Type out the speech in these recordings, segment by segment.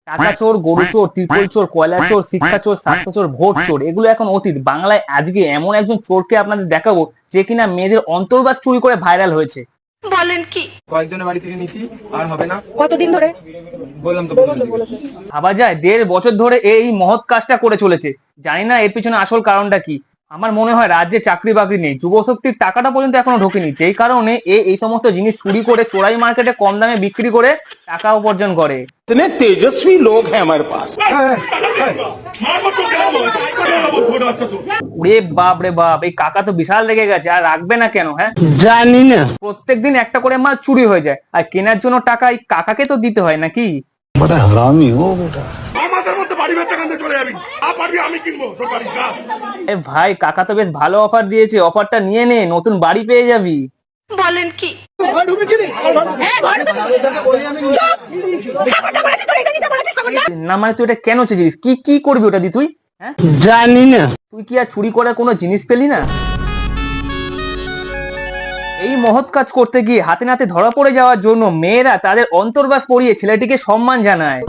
টাকা চোর, গরু চোর, ত্রিপল চোর, কয়লা চোর, শিক্ষা চোর, স্বাস্থ্য চোর, ভোট চোর, এগুলো এখন অতীত। বাংলায় আজকে এমন একজন চোরকে আপনাদের দেখাবো যে কিনা মেয়েদের অন্তর্বাস চুরি করে ভাইরাল হয়েছে। বলেন কি? কয়েকজনের বাড়ি থেকে নিচ্ছি, আর হবে না। কতদিন ধরে? বললাম তো বলেছে। ভাবা যায় 1.5 বছর ধরে এই মহৎ কাজটা করে চলেছে। জানি না এর পিছনে আসল কারণটা কি। আমার মনে হয় রাজ্যে চাকরি বাকরি নেই, যুবশক্তির টাকাটা পর্যন্ত এখনো ঢোকেনি, যেই কারণে এই সমস্ত জিনিস চুরি করে চোরাই মার্কেটে কম দামে বিক্রি করে টাকা উপার্জন করে। इतने तेजस्वी लोग हैं हमारे पास। ওরে বাপ রে বাপ, এই কাকা তো বিশাল রেগে গেছে, আর রাখবে না কেন? হ্যাঁ, जानी ना। প্রত্যেকদিন একটা করে মাল চুরি হয়ে যায়, আর কেনার জন্য টাকা এই কাকাকে তো দিতে হয় নাকি? बड़ा हरामी हो बेटा। এ ভাই, কাকা তো বেশ ভালো অফার দিয়েছে, অফারটা নিয়ে নে, নতুন বাড়ি পেয়ে যাবি। বলেন কি? না মানে তুই এটা কেন চেয়েছিস? কি কি করবি ওটা দি তুই? হ্যাঁ, जानी ना। তুই কি আর চুরি করার কোনো জিনিস পেলি না? এই মহৎ কাজ করতে গিয়ে হাতে নাতে ধরা পড়ে যাওয়ার জন্য মেয়েরা তাদের অন্তর্বাস পরিয়ে ছেলেটিকে সম্মান জানায়।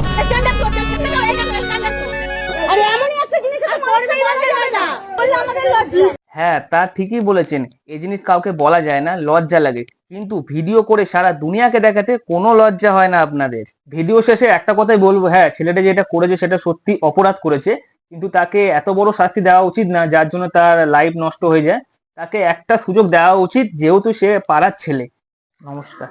হ্যাঁ, তা ঠিকই বলেছেন, এই জিনিস কাউকে বলা যায় না, লজ্জা লাগে, কিন্তু ভিডিও করে সারা দুনিয়াকে দেখাতে কোনো লজ্জা হয় না আপনাদের। ভিডিও শেষে একটা কথাই বলবো, হ্যাঁ, ছেলেটা যেটা করেছে সেটা সত্যি অপরাধ করেছে, কিন্তু তাকে এত বড় শাস্তি দেওয়া উচিত না যার জন্য তার লাইফ নষ্ট হয়ে যায়। তাকে একটা সুযোগ দেওয়া উচিত, যেহেতু সে পাড়ার ছেলে। নমস্কার।